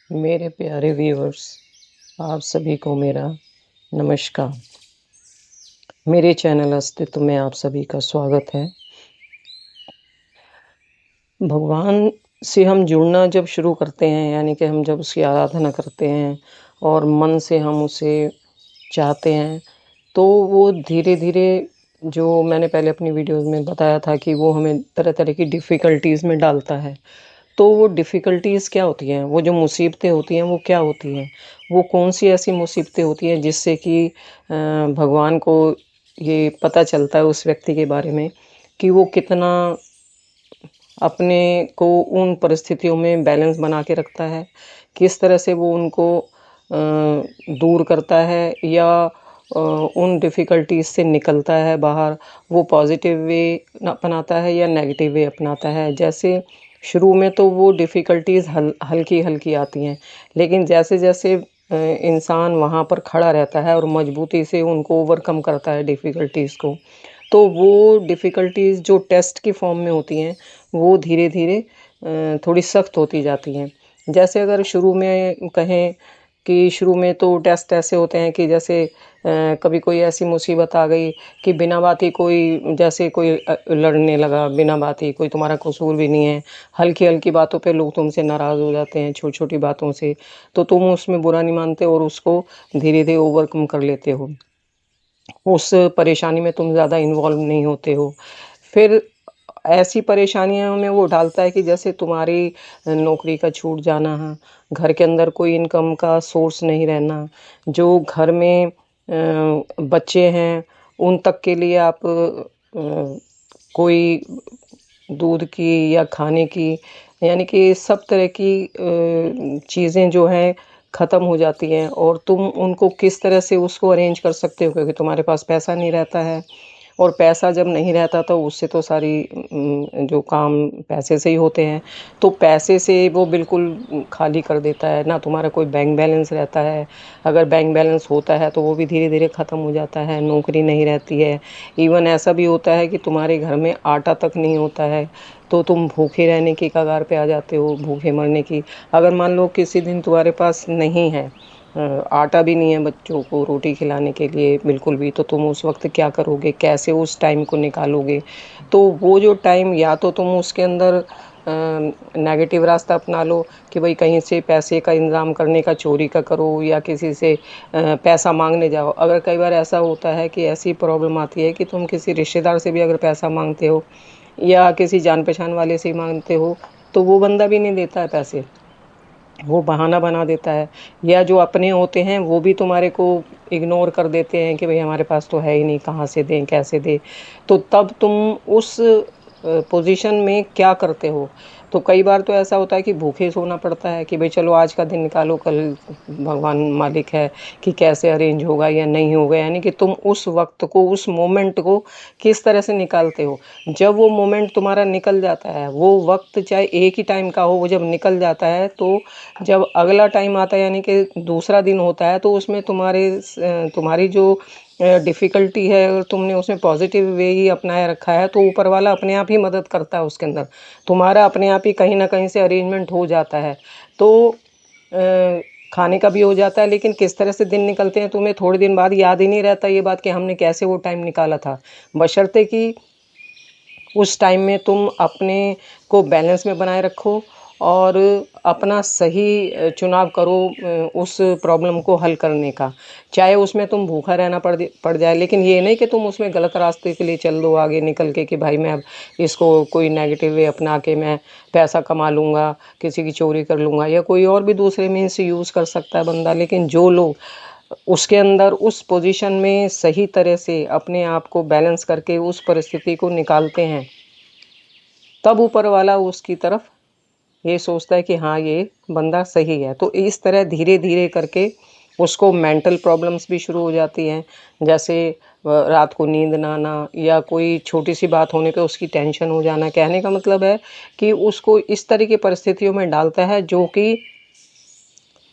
मेरे प्यारे व्यूअर्स, आप सभी को मेरा नमस्कार। मेरे चैनल अस्तित्व में आप सभी का स्वागत है। भगवान से हम जुड़ना जब शुरू करते हैं, यानी कि हम जब उसकी आराधना करते हैं और मन से हम उसे चाहते हैं, तो वो धीरे-धीरे, जो मैंने पहले अपनी वीडियोज़ में बताया था कि वो हमें तरह-तरह की डिफ़िकल्टीज़ में डालता है। तो वो डिफ़िकल्टीज़ क्या होती हैं? वो जो मुसीबतें होती हैं, वो क्या होती हैं? वो कौन-सी ऐसी मुसीबतें होती हैं जिससे कि भगवान को ये पता चलता है उस व्यक्ति के बारे में कि वो कितना अपने को उन परिस्थितियों में बैलेंस बना के रखता है, किस तरह से वो उनको दूर करता है या उन डिफ़िकल्टीज़ से निकलता है बाहर, वो पॉज़िटिव वे अपनाता है या नेगेटिव वे अपनाता है। जैसे शुरू में तो वो डिफ़िकल्टीज़ हल्की-हल्की आती हैं, लेकिन जैसे-जैसे इंसान वहाँ पर खड़ा रहता है और मज़बूती से उनको ओवरकम करता है डिफ़िकल्टीज़ को, तो वो डिफ़िकल्टीज़ जो टेस्ट की फ़ॉर्म में होती हैं, वो धीरे-धीरे थोड़ी सख्त होती जाती हैं। जैसे अगर शुरू में कहें कि शुरू में तो टेस्ट ऐसे होते हैं कि जैसे कभी कोई ऐसी मुसीबत आ गई कि बिना बात ही कोई, जैसे कोई लड़ने लगा बिना बात ही, कोई तुम्हारा कसूर भी नहीं है, हल्की-हल्की बातों पे लोग तुमसे नाराज़ हो जाते हैं, छोटी-छोटी बातों से, तो तुम उसमें बुरा नहीं मानते और उसको धीरे-धीरे ओवरकम कर लेते हो। उस परेशानी में तुम ज़्यादा इन्वॉल्व नहीं होते हो। फिर ऐसी परेशानियों में वो डालता है कि जैसे तुम्हारी नौकरी का छूट जाना, घर के अंदर कोई इनकम का सोर्स नहीं रहना, जो घर में बच्चे हैं, उन तक के लिए आप कोई दूध की या खाने की, यानी कि सब तरह की चीज़ें जो हैं ख़त्म हो जाती हैं और तुम उनको किस तरह से उसको अरेंज कर सकते हो, क्योंकि तुम्हारे पास पैसा नहीं रहता है और पैसा जब नहीं रहता तो उससे तो सारी जो काम पैसे से ही होते हैं, तो पैसे से वो बिल्कुल खाली कर देता है ना। तुम्हारा कोई बैंक बैलेंस रहता है, अगर बैंक बैलेंस होता है तो वो भी धीरे धीरे ख़त्म हो जाता है, नौकरी नहीं रहती है। इवन ऐसा भी होता है कि तुम्हारे घर में आटा तक नहीं होता है, तो तुम भूखे रहने की कगार पे आ जाते हो, भूखे मरने की। अगर मान लो किसी दिन तुम्हारे पास नहीं है, आटा भी नहीं है बच्चों को रोटी खिलाने के लिए बिल्कुल भी, तो तुम उस वक़्त क्या करोगे? कैसे उस टाइम को निकालोगे? तो वो जो टाइम, या तो तुम उसके अंदर नेगेटिव रास्ता अपना लो कि भई कहीं से पैसे का इंतज़ाम करने का, चोरी का करो या किसी से पैसा माँगने जाओ। अगर कई बार ऐसा होता है कि ऐसी प्रॉब्लम आती है कि तुम किसी रिश्तेदार से भी अगर पैसा माँगते हो या किसी जान-पहचान वाले से ही माँगते हो, तो वो बंदा भी नहीं देता है पैसे। वो बहाना बना देता है, या जो अपने होते हैं वो भी तुम्हारे को इग्नोर कर देते हैं कि भाई हमारे पास तो है ही नहीं, कहाँ से दें, कैसे दें। तो तब तुम उस पोजीशन में क्या करते हो? तो कई बार तो ऐसा होता है कि भूखे सोना पड़ता है कि भाई चलो आज का दिन निकालो, कल भगवान मालिक है कि कैसे अरेंज होगा या नहीं होगा। यानी कि तुम उस वक्त को, उस मोमेंट को किस तरह से निकालते हो। जब वो मोमेंट तुम्हारा निकल जाता है, वो वक्त चाहे एक ही टाइम का हो, वो जब निकल जाता है, तो जब अगला टाइम आता है, यानी कि दूसरा दिन होता है, तो उसमें तुम्हारी जो डिफ़िकल्टी है, अगर तुमने उसमें पॉजिटिव वे ही अपनाया रखा है, तो ऊपर वाला अपने आप ही मदद करता है उसके अंदर। तुम्हारा अपने आप ही कहीं न कहीं से अरेंजमेंट हो जाता है। तो खाने का भी हो जाता है, लेकिन किस तरह से दिन निकलते हैं तुम्हें थोड़े दिन बाद याद ही नहीं रहता ये बात कि हमने कैसे वो टाइम निकाला था। बशर्ते कि उस टाइम में तुम अपने को बैलेंस में बनाए रखो और अपना सही चुनाव करो उस प्रॉब्लम को हल करने का। चाहे उसमें तुम भूखा रहना पड़ जाए, लेकिन ये नहीं कि तुम उसमें गलत रास्ते के लिए चल दो आगे निकल के कि भाई मैं अब इसको कोई नेगेटिव वे अपना के मैं पैसा कमा लूँगा, किसी की चोरी कर लूँगा, या कोई और भी दूसरे मीन्स यूज़ कर सकता है बंदा। लेकिन जो लोग उसके अंदर उस पोजीशन में सही तरह से अपने आप को बैलेंस करके उस परिस्थिति को निकालते हैं, तब ऊपर वाला उसकी तरफ ये सोचता है कि हाँ ये बंदा सही है। तो इस तरह धीरे धीरे करके उसको मेंटल प्रॉब्लम्स भी शुरू हो जाती हैं, जैसे रात को नींद ना आना या कोई छोटी सी बात होने पे उसकी टेंशन हो जाना। कहने का मतलब है कि उसको इस तरह की परिस्थितियों में डालता है जो कि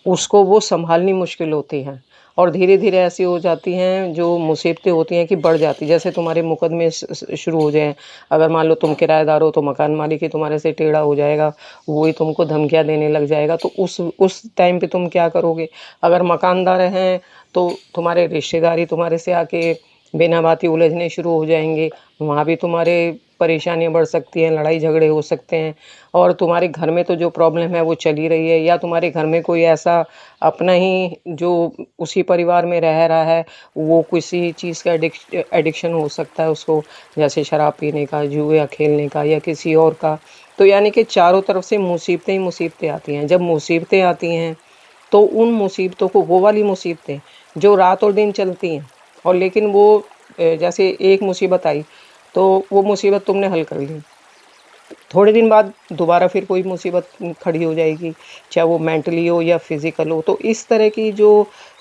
उसको वो संभालनी मुश्किल होती हैं और धीरे-धीरे ऐसी हो जाती हैं जो मुसीबतें होती हैं कि बढ़ जाती हैं। जैसे तुम्हारे मुकदमे शुरू हो जाएँ, अगर मान लो तुम किराएदार हो तो मकान मालिक ही तुम्हारे से टेढ़ा हो जाएगा, वो ही तुमको धमकियाँ देने लग जाएगा, तो उस टाइम पे तुम क्या करोगे? अगर मकानदार हैं तो तुम्हारे रिश्तेदार ही तुम्हारे से आके बिना बात ही उलझने शुरू हो जाएँगे, वहाँ भी तुम्हारे परेशानियाँ बढ़ सकती हैं, लड़ाई झगड़े हो सकते हैं। और तुम्हारे घर में तो जो प्रॉब्लम है वो चल ही रही है, या तुम्हारे घर में कोई ऐसा अपना ही जो उसी परिवार में रह रहा है, वो किसी चीज़ का एडिक्शन हो सकता है उसको, जैसे शराब पीने का, जुआ खेलने का या किसी और का। तो यानी कि चारों तरफ से मुसीबतें ही मुसीबतें आती हैं। जब मुसीबतें आती हैं तो उन मुसीबतों को, वो वाली मुसीबतें जो रात और दिन चलती हैं, और लेकिन वो जैसे एक मुसीबत आई तो वो मुसीबत तुमने हल कर ली, थोड़े दिन बाद दोबारा फिर कोई मुसीबत खड़ी हो जाएगी, चाहे वो मेंटली हो या फिज़िकल हो। तो इस तरह की जो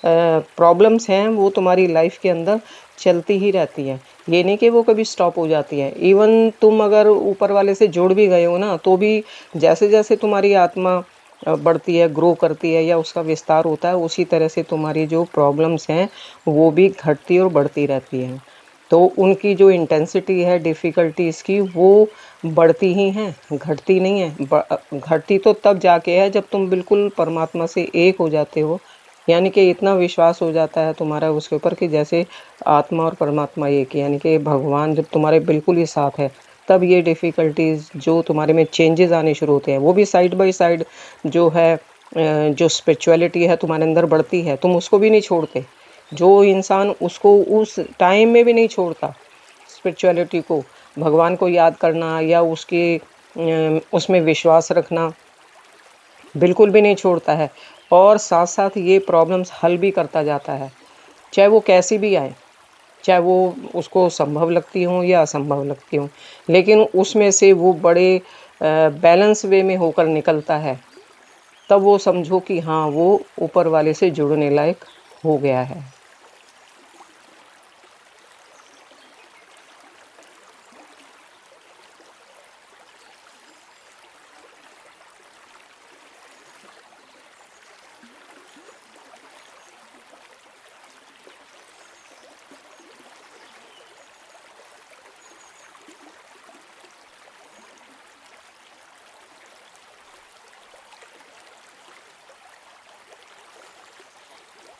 प्रॉब्लम्स हैं वो तुम्हारी लाइफ़ के अंदर चलती ही रहती हैं। ये नहीं कि वो कभी स्टॉप हो जाती हैं। इवन तुम अगर ऊपर वाले से जुड़ भी गए हो ना, तो भी जैसे-जैसे तुम्हारी आत्मा बढ़ती है, ग्रो करती है या उसका विस्तार होता है, उसी तरह से तुम्हारी जो प्रॉब्लम्स हैं वो भी घटती और बढ़ती रहती हैं। तो उनकी जो इंटेंसिटी है डिफ़िकल्टीज़ की, वो बढ़ती ही हैं, घटती नहीं है। घटती तो तब जाके है जब तुम बिल्कुल परमात्मा से एक हो जाते हो, यानी कि इतना विश्वास हो जाता है तुम्हारा उसके ऊपर कि जैसे आत्मा और परमात्मा एक है, यानी कि भगवान जब तुम्हारे बिल्कुल ही साथ है, तब ये डिफ़िकल्टीज़ जो तुम्हारे में चेंजेज़ आने शुरू होते हैं, वो भी साइड बाय साइड जो है जो स्पिरिचुअलिटी है तुम्हारे अंदर बढ़ती है, तुम उसको भी नहीं छोड़ते। जो इंसान उसको उस टाइम में भी नहीं छोड़ता, स्पिरिचुअलिटी को, भगवान को याद करना या उसके उसमें विश्वास रखना बिल्कुल भी नहीं छोड़ता है, और साथ-साथ ये प्रॉब्लम्स हल भी करता जाता है, चाहे वो कैसी भी आएँ, चाहे वो उसको संभव लगती हों या असंभव लगती हों, लेकिन उसमें से वो बड़े बैलेंस वे में होकर निकलता है। तब वो समझो कि हाँ, वो ऊपर वाले से जुड़ने लायक हो गया है।